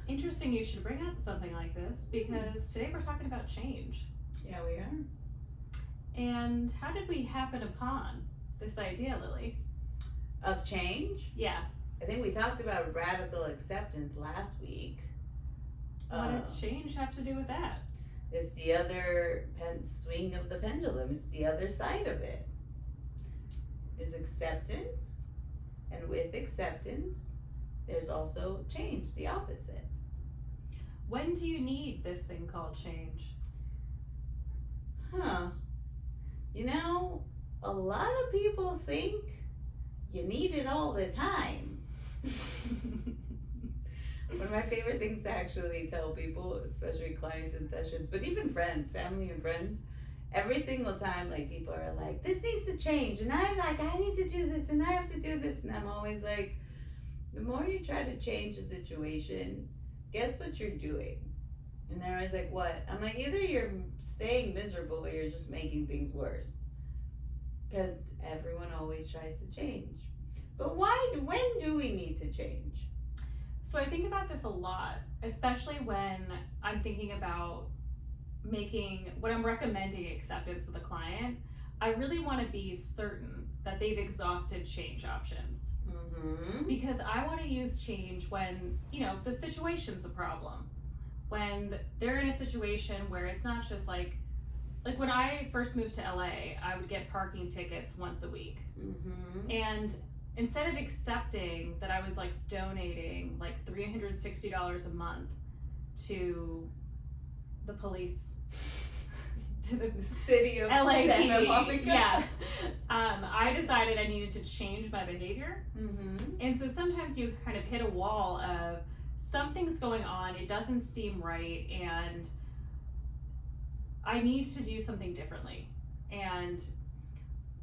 Interesting you should bring up something like this because today we're talking about change. Yeah, we are. And how did we happen upon this idea, Lily? Of change? Yeah. I think we talked about radical acceptance last week. What does change have to do with that? It's the other swing of the pendulum. It's the other side of it. There's acceptance, and with acceptance, there's also change, the opposite. When do you need this thing called change? You know, a lot of people think you need it all the time. One of my favorite things to actually tell people, especially clients in sessions, but even friends, family and friends, every single time, like, people are like, this needs to change, and I'm like, I need to do this, and I have to do this, and I'm always like, the more you try to change a situation, guess what you're doing? And they're always like, what? I'm like, either you're staying miserable or you're just making things worse. Because everyone always tries to change. But when do we need to change? So I think about this a lot, especially when I'm thinking about when I'm recommending acceptance with a client. I really want to be certain that they've exhausted change options. Mm-hmm. Because I want to use change when, the situation's a problem. When they're in a situation where it's not just like when I first moved to LA, I would get parking tickets once a week. Mm-hmm. And instead of accepting that I was like donating like $360 a month to the police, to the city of LA Santa Monica. Yeah. I decided I needed to change my behavior. Mm-hmm. And so sometimes you kind of hit a wall of something's going on, it doesn't seem right, and I need to do something differently. And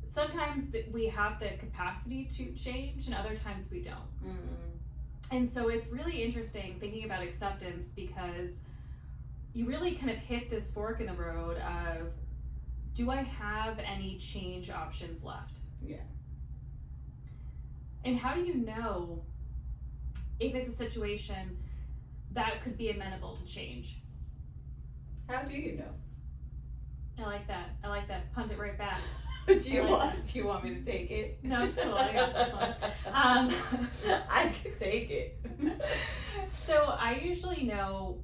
sometimes we have the capacity to change, and other times we don't. Mm-hmm. And so it's really interesting thinking about acceptance because you really kind of hit this fork in the road of, do I have any change options left? Yeah. And how do you know if it's a situation that could be amenable to change? How do you know? I like that. Punt it right back. Do you want me to take it? No, it's cool. I got this one. I can take it. So I usually know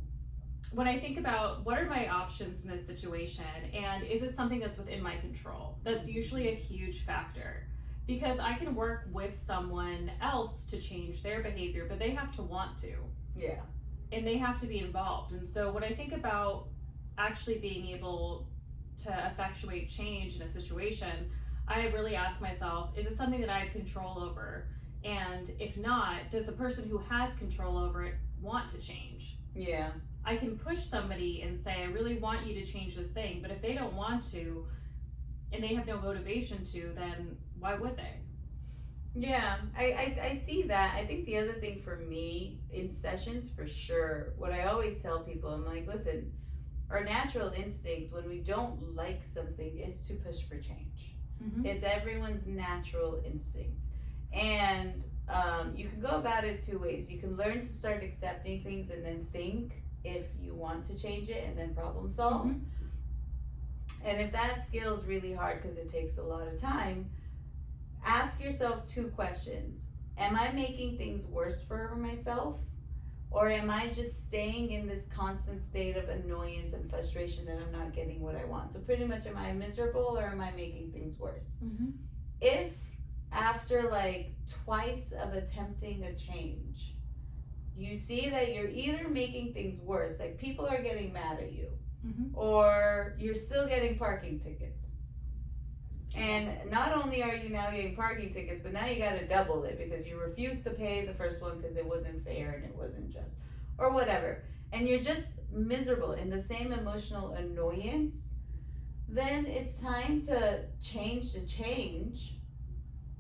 when I think about what are my options in this situation, and is it something that's within my control? That's usually a huge factor, because I can work with someone else to change their behavior, but they have to want to. Yeah. And they have to be involved. And so when I think about actually being able to effectuate change in a situation, I really ask myself, is it something that I have control over? And if not, does the person who has control over it want to change? Yeah. I can push somebody and say, I really want you to change this thing, but if they don't want to and they have no motivation to, then why would they? Yeah, I see that. I think the other thing for me in sessions, for sure, what I always tell people, I'm like, listen, our natural instinct when we don't like something is to push for change. Mm-hmm. It's everyone's natural instinct. And you can go about it two ways. You can learn to start accepting things and then think if you want to change it and then problem solve. Mm-hmm. And if that skill is really hard because it takes a lot of time, ask yourself two questions. Am I making things worse for myself? Or am I just staying in this constant state of annoyance and frustration that I'm not getting what I want? So pretty much, am I miserable or am I making things worse? Mm-hmm. If after like twice of attempting a change, you see that you're either making things worse, like people are getting mad at you, Mm-hmm. or you're still getting parking tickets. And not only are you now getting parking tickets, but now you got to double it because you refused to pay the first one because it wasn't fair and it wasn't just, or whatever. And you're just miserable in the same emotional annoyance. Then it's time to change the change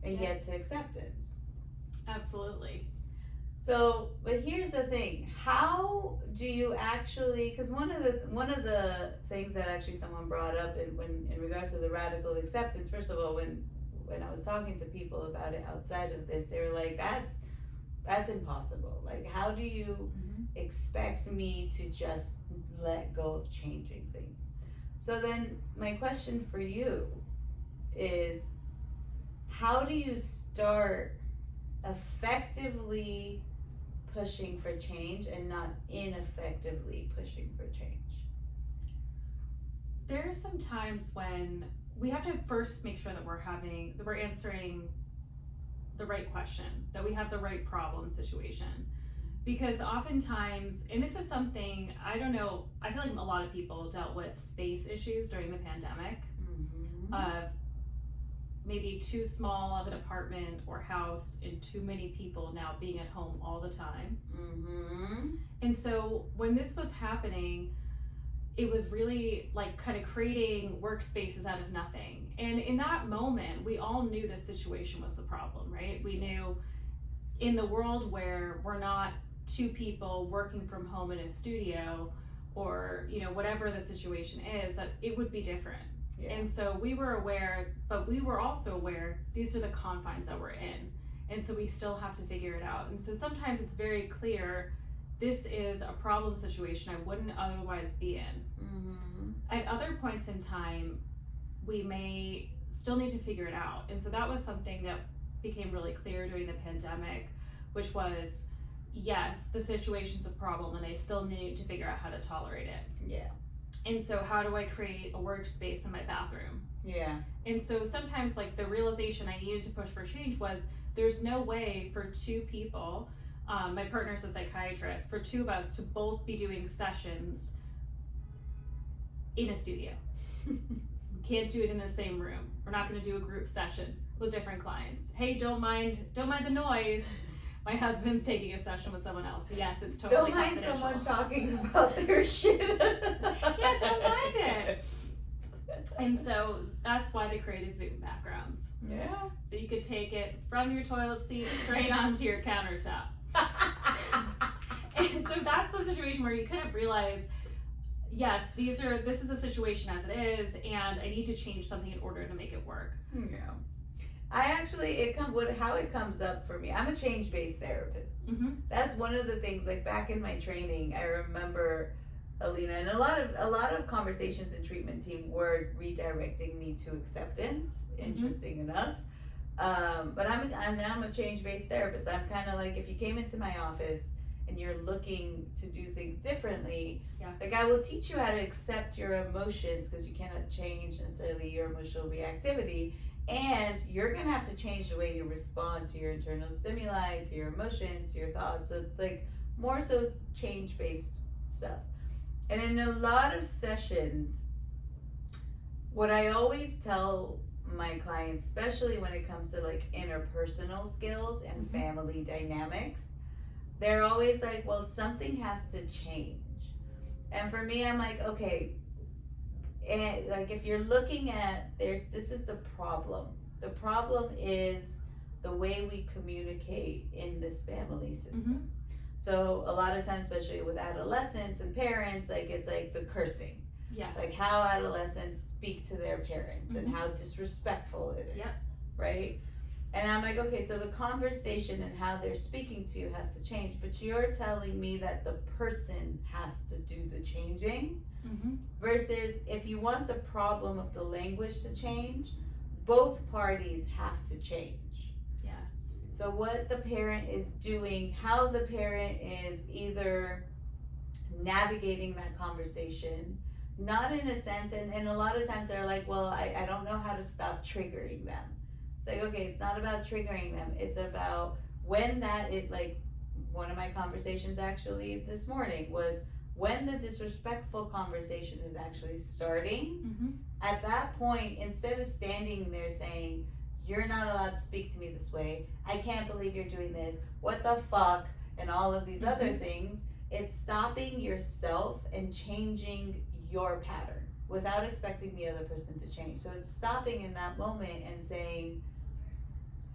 and get to acceptance. Absolutely. So, but here's the thing: how do you actually? Because one of the things that actually someone brought up in regards to the radical acceptance. First of all, when I was talking to people about it outside of this, they were like, "That's impossible. Like, how do you expect me to just let go of changing things. So then my question for you is, how do you start effectively pushing for change and not ineffectively pushing for change? There are some times when we have to first make sure that we're answering the right question, that we have the right problem situation. Because oftentimes, and this is something, I don't know, I feel like a lot of people dealt with space issues during the pandemic, of maybe too small of an apartment or house and too many people now being at home all the time. And so when this was happening, it was really like kind of creating workspaces out of nothing. And in that moment, we all knew the situation was the problem, right? We knew in the world where we're not two people working from home in a studio, or whatever the situation is, that it would be different. Yeah. And so we were aware, but we were also aware these are the confines that we're in, and so we still have to figure it out. And so sometimes it's very clear, this is a problem situation I wouldn't otherwise be in. At other points in time, we may still need to figure it out. And so that was something that became really clear during the pandemic, which was, yes, the situation's a problem and I still need to figure out how to tolerate it. Yeah. And so how do I create a workspace in my bathroom? Yeah. And so sometimes, like, the realization I needed to push for change was, there's no way for two people, my partner's a psychiatrist, for two of us to both be doing sessions in a studio. We can't do it in the same room. We're not going to do a group session with different clients. Hey, don't mind the noise. My husband's taking a session with someone else. Yes, it's totally Don't mind confidential. someone talking about their shit. Yeah, don't mind it. And so that's why they created Zoom backgrounds. Yeah. So you could take it from your toilet seat straight onto your countertop. And so that's the situation where you kind of realize, yes, this is a situation as it is, and I need to change something in order to make it work. Yeah. I actually, how it comes up for me, I'm a change-based therapist. That's one of the things, like back in my training, I remember Alina, and a lot of conversations in treatment team were redirecting me to acceptance, interesting enough. But I'm a change-based therapist. I'm kind of like, if you came into my office and you're looking to do things differently, like I will teach you how to accept your emotions, because you cannot change necessarily your emotional reactivity. And you're gonna have to change the way you respond to your internal stimuli, to your emotions, to your thoughts. So it's like more so change-based stuff. And in a lot of sessions, what I always tell my clients, especially when it comes to like interpersonal skills and family dynamics, they're always like, well, something has to change. And for me, I'm like, okay, and like if you're looking at this is the problem. The problem is the way we communicate in this family system. So a lot of times, especially with adolescents and parents, like it's like the cursing. Yes. Like how adolescents speak to their parents and how disrespectful it is. Yes. Right? And I'm like, okay, so the conversation and how they're speaking to you has to change, but you're telling me that the person has to do the changing. Versus if you want the problem of the language to change, both parties have to change. Yes. So what the parent is doing, how the parent is either navigating that conversation, not in a sense, and a lot of times they're like, well, I don't know how to stop triggering them. It's like, okay, it's not about triggering them. It's about when like one of my conversations actually this morning was, when the disrespectful conversation is actually starting, at that point, instead of standing there saying, you're not allowed to speak to me this way, I can't believe you're doing this, what the fuck, and all of these other things, it's stopping yourself and changing your pattern without expecting the other person to change. So it's stopping in that moment and saying,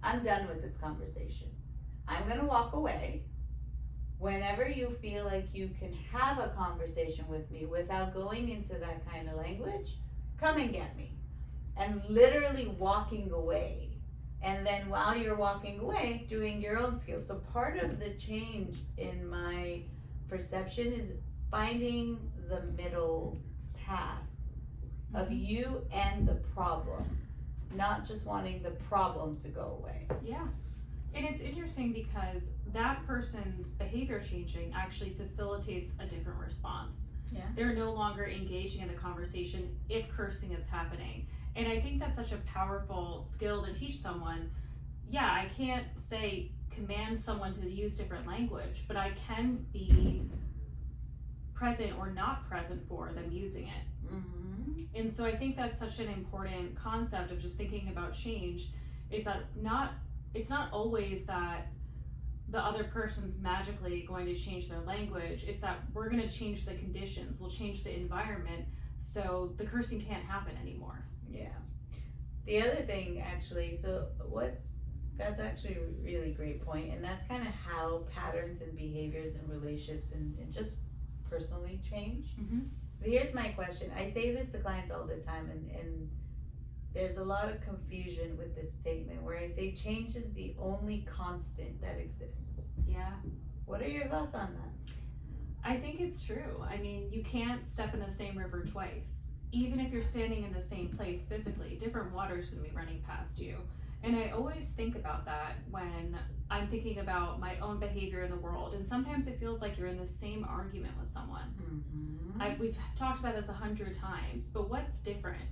I'm done with this conversation. I'm gonna walk away. Whenever you feel like you can have a conversation with me without going into that kind of language, come and get me. And literally walking away. And then while you're walking away, doing your own skills. So part of the change in my perception is finding the middle path of you and the problem, not just wanting the problem to go away. Yeah. And it's interesting because that person's behavior changing actually facilitates a different response. Yeah. They're no longer engaging in the conversation if cursing is happening. And I think that's such a powerful skill to teach someone. Yeah, I can't command someone to use different language, but I can be present or not present for them using it. Mm-hmm. And so I think that's such an important concept of just thinking about change, is that it's not always that the other person's magically going to change their language. It's that we're going to change the conditions, we'll change the environment, so the cursing can't happen anymore. Yeah. The other thing, actually, that's actually a really great point, and that's kind of how patterns and behaviors and relationships and just personally change. Mm-hmm. But here's my question. I say this to clients all the time, and there's a lot of confusion with this statement where I say change is the only constant that exists. Yeah. What are your thoughts on that? I think it's true. I mean, you can't step in the same river twice. Even if you're standing in the same place physically, different water's going to be running past you. And I always think about that when I'm thinking about my own behavior in the world. And sometimes it feels like you're in the same argument with someone. Mm-hmm. We've talked about this 100 times, but what's different?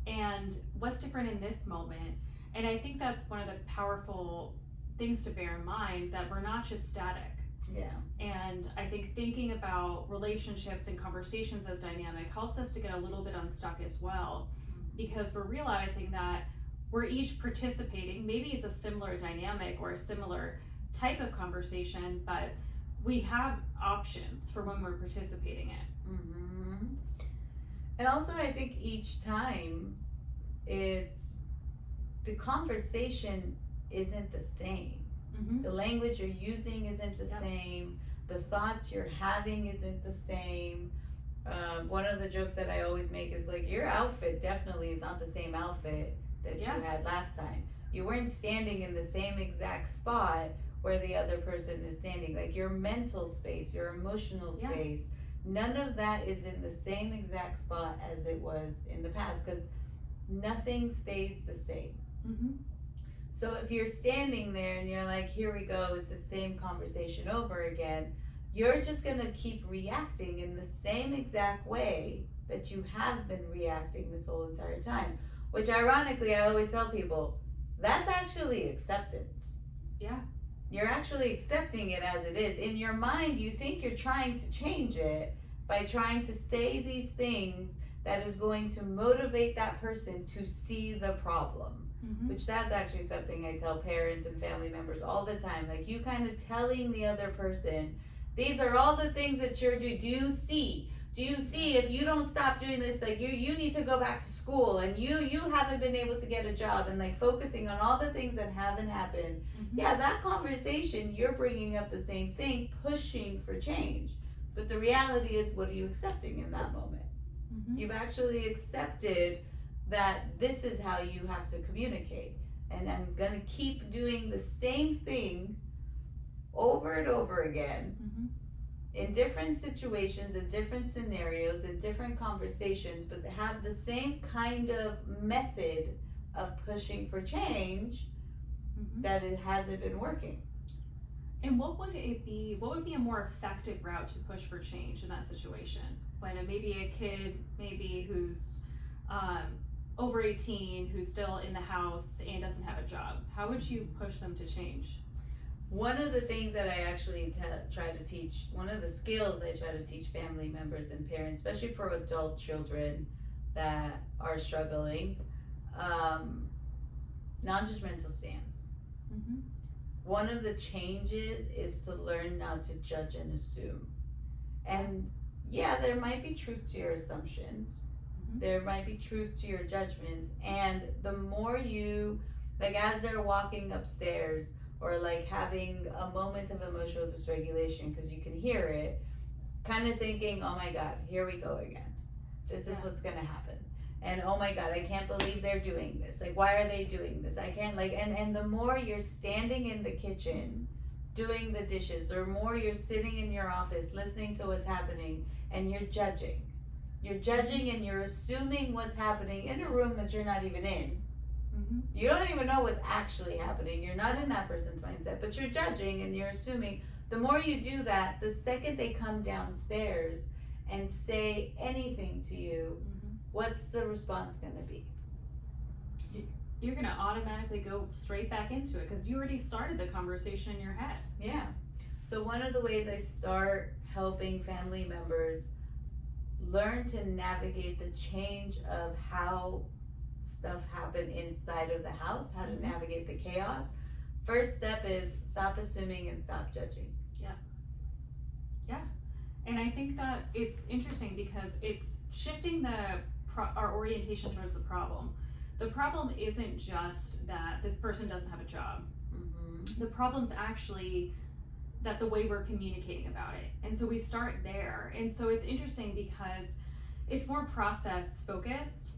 And what's different in this moment? And I think that's one of the powerful things to bear in mind, that we're not just static. Yeah. And I think thinking about relationships and conversations as dynamic helps us to get a little bit unstuck as well, because we're realizing that we're each participating. Maybe it's a similar dynamic or a similar type of conversation, but we have options for when we're participating in. Mm-hmm. And also, I think each time the conversation isn't the same. Mm-hmm. The language you're using isn't the Yep. same. The thoughts you're having isn't the same. One of the jokes that I always make is like, your outfit definitely is not the same outfit that Yeah. you had last time. You weren't standing in the same exact spot where the other person is standing. Like your mental space, your emotional Yeah. space, none of that is in the same exact spot as it was in the past, because nothing stays the same. Mm-hmm. So if you're standing there and you're like, here we go, it's the same conversation over again, you're just gonna keep reacting in the same exact way that you have been reacting this whole entire time. Which ironically, I always tell people, that's actually acceptance. Yeah. You're actually accepting it as it is. In your mind, you think you're trying to change it by trying to say these things that is going to motivate that person to see the problem. Mm-hmm. Which that's actually something I tell parents and family members all the time. Like, you kind of telling the other person, these are all the things that you're doing. Do you see if you don't stop doing this, like you need to go back to school, and you haven't been able to get a job, and like focusing on all the things that haven't happened. Mm-hmm. Yeah, that conversation, you're bringing up the same thing, pushing for change. But the reality is, what are you accepting in that moment? Mm-hmm. You've actually accepted that this is how you have to communicate. And I'm gonna keep doing the same thing over and over again, Mm-hmm. in different situations, in different scenarios, in different conversations, but they have the same kind of method of pushing for change, Mm-hmm. that it hasn't been working. And what would be a more effective route to push for change in that situation? When maybe a kid, who's over 18, who's still in the house and doesn't have a job, how would you push them to change? One of the things that I actually try to teach, one of the skills I try to teach family members and parents, especially for adult children that are struggling, non-judgmental stance. Mm-hmm. One of the changes is to learn not to judge and assume. And yeah, there might be truth to your assumptions. Mm-hmm. There might be truth to your judgments. And the more you, like as they're walking upstairs or like having a moment of emotional dysregulation because you can hear it, kind of thinking, oh my God, here we go again. This is what's gonna happen. And oh my God, I can't believe they're doing this. Like, why are they doing this? I can't, like, and the more you're standing in the kitchen doing the dishes, or more you're sitting in your office listening to what's happening and you're judging. You're judging and you're assuming what's happening in a room that you're not even in. Mm-hmm. You don't even know what's actually happening. You're not in that person's mindset, but you're judging and you're assuming. The more you do that, the second they come downstairs and say anything to you, Mm-hmm. what's the response going to be? You're going to automatically go straight back into it because you already started the conversation in your head. Yeah. So one of the ways I start helping family members learn to navigate the change of how stuff happen inside of the house, how to Mhm. navigate the chaos. First step is stop assuming and stop judging. And I think that it's interesting because it's shifting our orientation towards the problem. The problem isn't just that this person doesn't have a job. Mm-hmm. The problem's actually that the way we're communicating about it. And so we start there. And so it's interesting because it's more process focused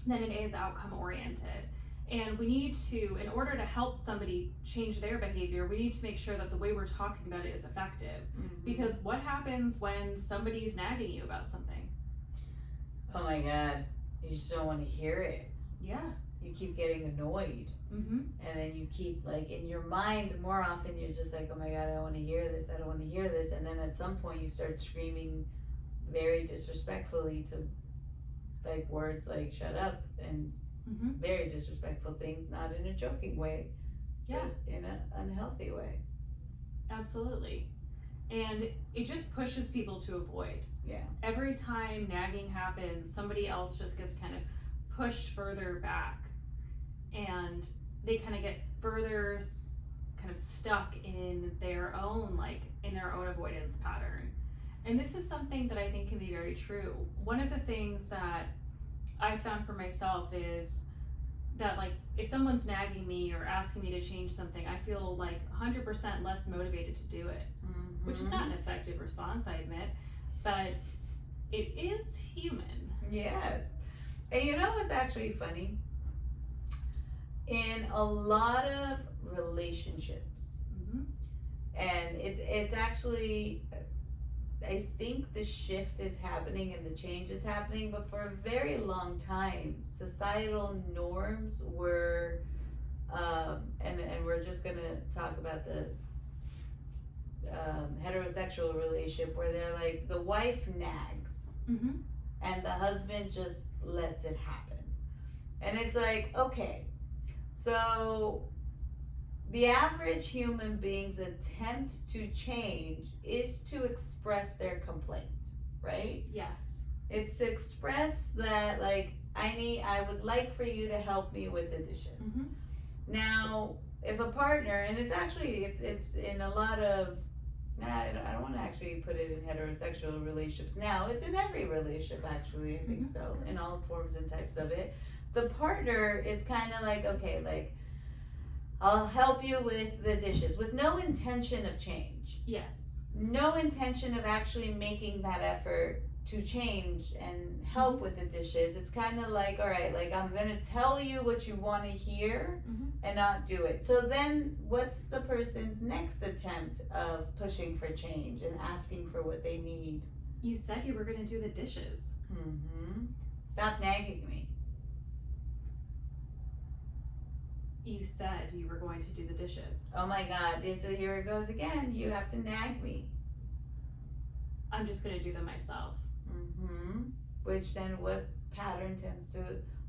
than it is outcome oriented. And we need to, in order to help somebody change their behavior, we need to make sure that the way we're talking about it is effective. Mm-hmm. Because what happens when somebody's nagging you about something? Oh my God, you just don't want to hear it. Yeah. You keep getting annoyed. Mm-hmm. And then you keep, like, in your mind, more often you're just like, oh my God, I don't want to hear this, I don't want to hear this. And then at some point you start screaming very disrespectfully to, like, words like shut up and Mm-hmm. very disrespectful things, not in a joking way, Yeah. but in an unhealthy way. Absolutely. And it just pushes people to avoid. Yeah. Every time nagging happens, somebody else just gets kind of pushed further back and they kind of get further kind of stuck in their own avoidance pattern. And this is something that I think can be very true. One of the things that I found for myself is that, like, if someone's nagging me or asking me to change something, I feel like 100% less motivated to do it, Mm-hmm. which is not an effective response, I admit, but it is human. Yes. And you know what's actually funny? In a lot of relationships, Mm-hmm. and it's actually, I think the shift is happening and the change is happening, but for a very long time, societal norms were, and we're just gonna talk about the heterosexual relationship where they're like, the wife nags Mm-hmm. and the husband just lets it happen. And it's like, okay, so the average human being's attempt to change is to express their complaint, right? Yes. It's to express that, like, I would like for you to help me with the dishes. Mm-hmm. Now, if a partner, and it's actually, it's in a lot of, I don't want to actually put it in heterosexual relationships now. It's in every relationship, actually, I think so, in all forms and types of it. The partner is kind of like, okay, like, I'll help you with the dishes with no intention of change. Yes. No intention of actually making that effort to change and help with the dishes. It's kind of like, all right, like, I'm going to tell you what you want to hear Mm-hmm. and not do it. So then what's the person's next attempt of pushing for change and asking for what they need? You said you were going to do the dishes. Mm-hmm. Stop nagging me. You said you were going to do the dishes. Oh my God, here it goes again. You have to nag me. I'm just going to do them myself. Mm-hmm. Which then what pattern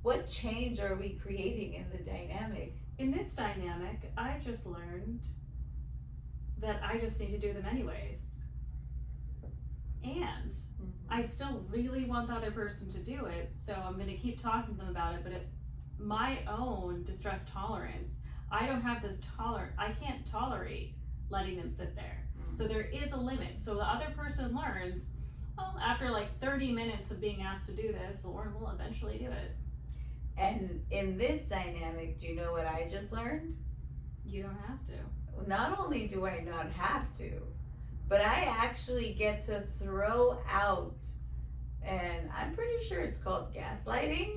what change are we creating in the dynamic? In this dynamic, I've just learned that I just need to do them anyways. And I still really want the other person to do it, so I'm going to keep talking to them about it, but at my own distress tolerance, I don't have this I can't tolerate letting them sit there. So there is a limit. So the other person learns, well, after like 30 minutes of being asked to do this, Lauren will eventually do it. And in this dynamic, do you know what I just learned? You don't have to. Not only do I not have to, but I actually get to throw out, and I'm pretty sure it's called gaslighting.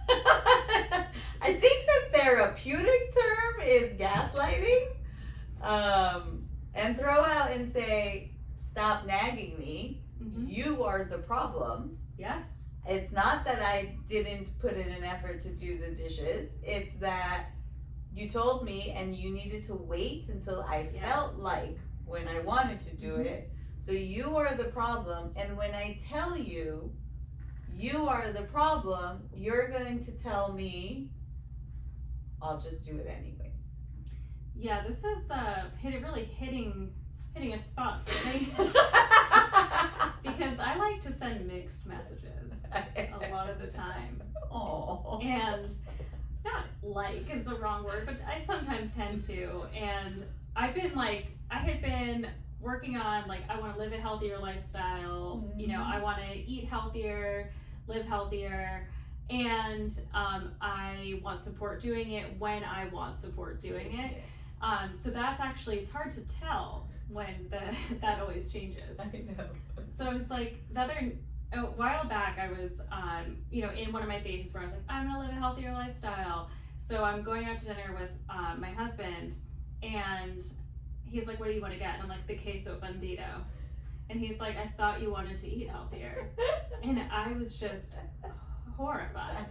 I think the therapeutic term is gaslighting. And throw out and say, stop nagging me. Mm-hmm. You are the problem. Yes. It's not that I didn't put in an effort to do the dishes. It's that you told me and you needed to wait until I felt like when I wanted to do it. So you are the problem. And when I tell you, you are the problem, you're going to tell me, I'll just do it anyways. Yeah, this is really hitting a spot for me. Because I like to send mixed messages a lot of the time. Oh. And not like is the wrong word, but I sometimes tend to. And I had been working on, like, I want to live a healthier lifestyle. You know, I want to eat healthier, live healthier. And I want support doing it when I want support doing it. So that's actually, it's hard to tell when that always changes. I know. So I was like, a while back I was, in one of my phases where I was like, I'm gonna live a healthier lifestyle. So I'm going out to dinner with my husband, and he's like, what do you want to get? And I'm like, the queso fundido. And he's like, I thought you wanted to eat healthier. And I was just horrified.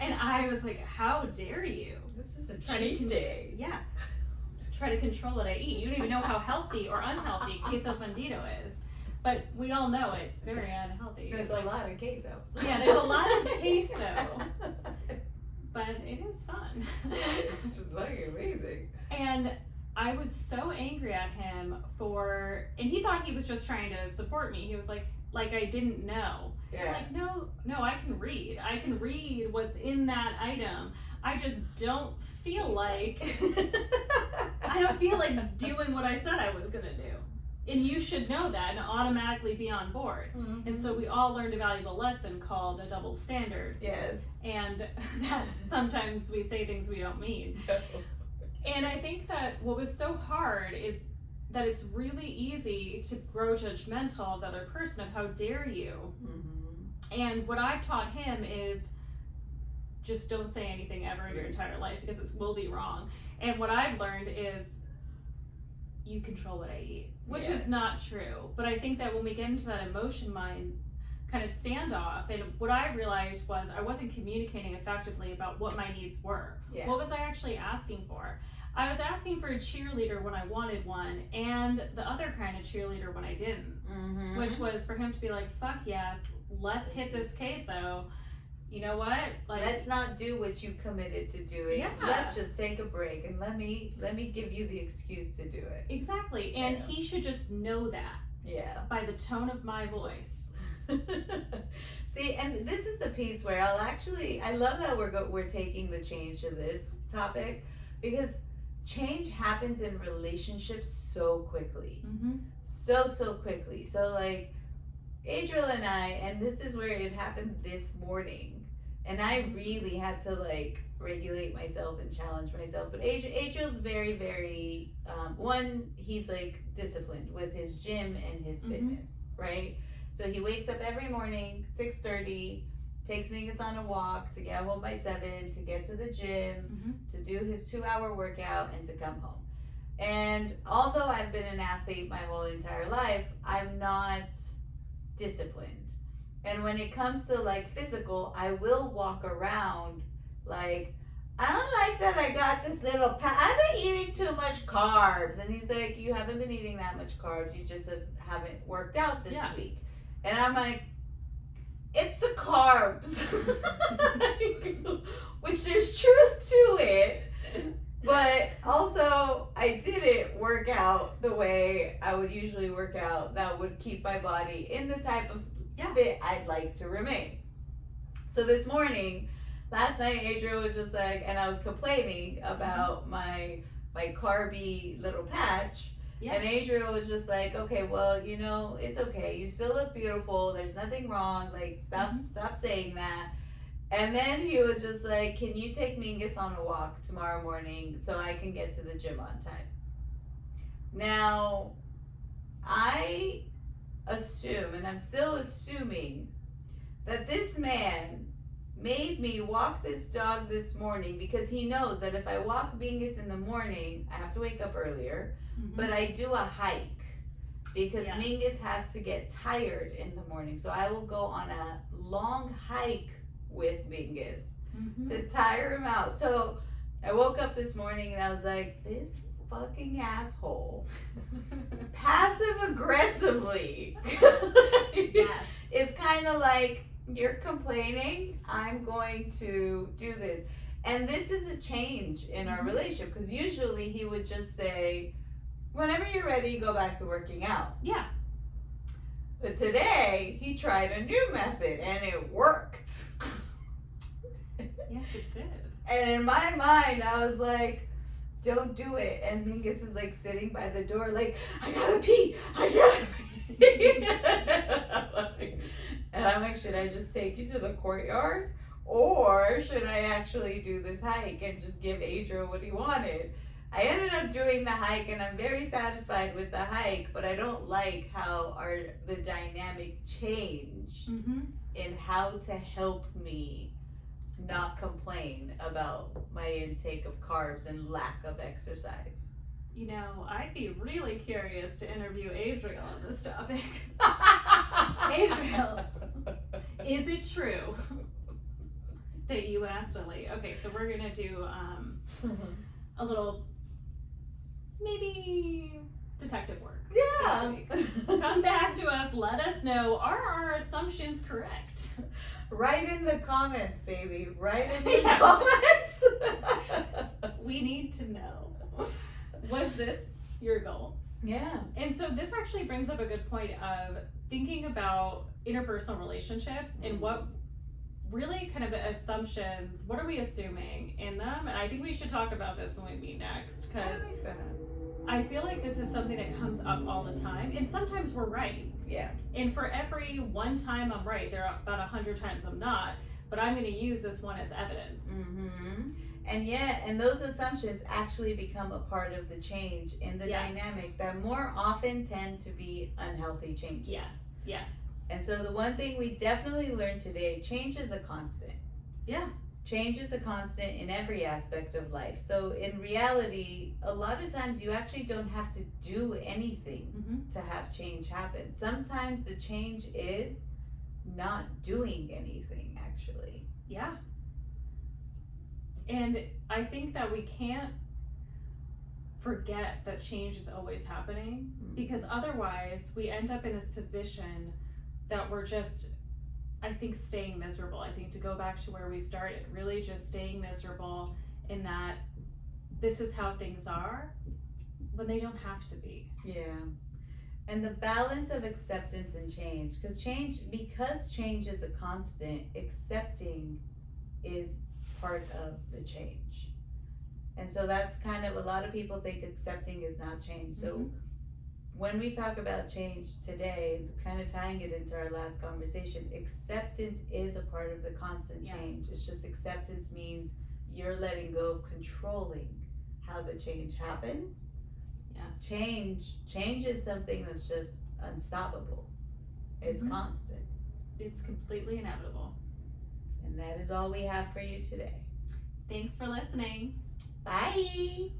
And I was like, how dare you? This is a cheat day. Yeah. Try to control what I eat. You don't even know how healthy or unhealthy queso fundido is. But we all know it's very unhealthy. There's a lot of queso. Yeah, there's a lot of queso. But it is fun. It's just fucking amazing. And I was so angry at him and he thought he was just trying to support me. He was like I didn't know. Yeah. I'm like, no, I can read. I can read what's in that item. I just don't feel like doing what I said I was gonna do. And you should know that and automatically be on board. Mm-hmm. And so we all learned a valuable lesson called a double standard. Yes. And that sometimes we say things we don't mean. No. And I think that what was so hard is that it's really easy to grow judgmental of the other person, of how dare you. Mm-hmm. And what I've taught him is just don't say anything ever in your entire life, because it will be wrong. And what I've learned is you control what I eat, which is not true. But I think that when we get into that emotion mind kind of standoff, and what I realized was I wasn't communicating effectively about what my needs were. Yeah. What was I actually asking for? I was asking for a cheerleader when I wanted one, and the other kind of cheerleader when I didn't. Mm-hmm. Which was for him to be like, fuck yes, let's hit this queso. You know what? Like, let's not do what you committed to doing. Yeah. Let's just take a break and let me give you the excuse to do it. Exactly. And he should just know that. Yeah. By the tone of my voice. See, and this is the piece where I love that we're taking the change to this topic, because change happens in relationships so quickly. Mm-hmm. So quickly. So like Adriel and I, and this is where it happened this morning, and I really had to like regulate myself and challenge myself. But Adriel's very, very he's like disciplined with his gym and his fitness, right? So he wakes up every morning 6:30, takes Mingus on a walk to get home by 7, to get to the gym, to do his 2-hour workout, and to come home. And although I've been an athlete my whole entire life, I'm not disciplined. And when it comes to like physical, I will walk around like, I don't like that I got this little I've been eating too much carbs. And he's like, you haven't been eating that much carbs, you just haven't worked out this week. And I'm like, it's the carbs. Which there's truth to it. But also, I didn't work out the way I would usually work out that would keep my body in the type of fit I'd like to remain. So this morning, last night, Adriel was just like, and I was complaining about my carby little patch. Yeah. And Adriel was just like, okay, well, it's okay. You still look beautiful. There's nothing wrong. Like, stop saying that. And then he was just like, can you take Mingus on a walk tomorrow morning so I can get to the gym on time? Now, I assume, and I'm still assuming, that this man made me walk this dog this morning because he knows that if I walk Bingus in the morning, I have to wake up earlier, but I do a hike because Mingus has to get tired in the morning. So I will go on a long hike with Bingus to tire him out. So I woke up this morning and I was like, this fucking asshole passive aggressively is kind of like, you're complaining, I'm going to do this. And this is a change in our relationship because usually he would just say, whenever you're ready, go back to working out. Yeah. But today he tried a new method and it worked. Yes, it did. And in my mind, I was like, don't do it. And Mingus is like sitting by the door, like, I gotta pee. And I'm like, should I just take you to the courtyard? Or should I actually do this hike and just give Adriel what he wanted? I ended up doing the hike and I'm very satisfied with the hike, but I don't like how the dynamic changed in how to help me not complain about my intake of carbs and lack of exercise. You know, I'd be really curious to interview Adriel on this topic. Adriel, is it true that you asked Lili? Okay, so we're gonna do a little, maybe detective work. Yeah. Come back to us. Let us know, are our assumptions correct? Write in the comments, baby. Write in the comments. We need to know. Was this your goal? Yeah. And so this actually brings up a good point of thinking about interpersonal relationships and what really kind of the assumptions, what are we assuming in them? And I think we should talk about this when we meet next because I feel like this is something that comes up all the time and sometimes we're right. Yeah. And for every one time I'm right, there are about 100 times I'm not, but I'm going to use this one as evidence. And those assumptions actually become a part of the change in the dynamic that more often tend to be unhealthy changes. Yes. And so the one thing we definitely learned today, change is a constant. Yeah. Change is a constant in every aspect of life. So in reality, a lot of times you actually don't have to do anything to have change happen. Sometimes the change is not doing anything, actually. Yeah. And I think that we can't forget that change is always happening because otherwise we end up in this position that we're just, I think, staying miserable. I think to go back to where we started, really just staying miserable in that this is how things are when they don't have to be. Yeah. And the balance of acceptance and change, because change is a constant, accepting is part of the change. And so that's kind of, a lot of people think accepting is not change. So when we talk about change today, kind of tying it into our last conversation, acceptance is a part of the constant change. It's just acceptance means you're letting go of controlling how the change happens. Yes. Change is something that's just unstoppable. It's constant. It's completely inevitable. And that is all we have for you today. Thanks for listening. Bye.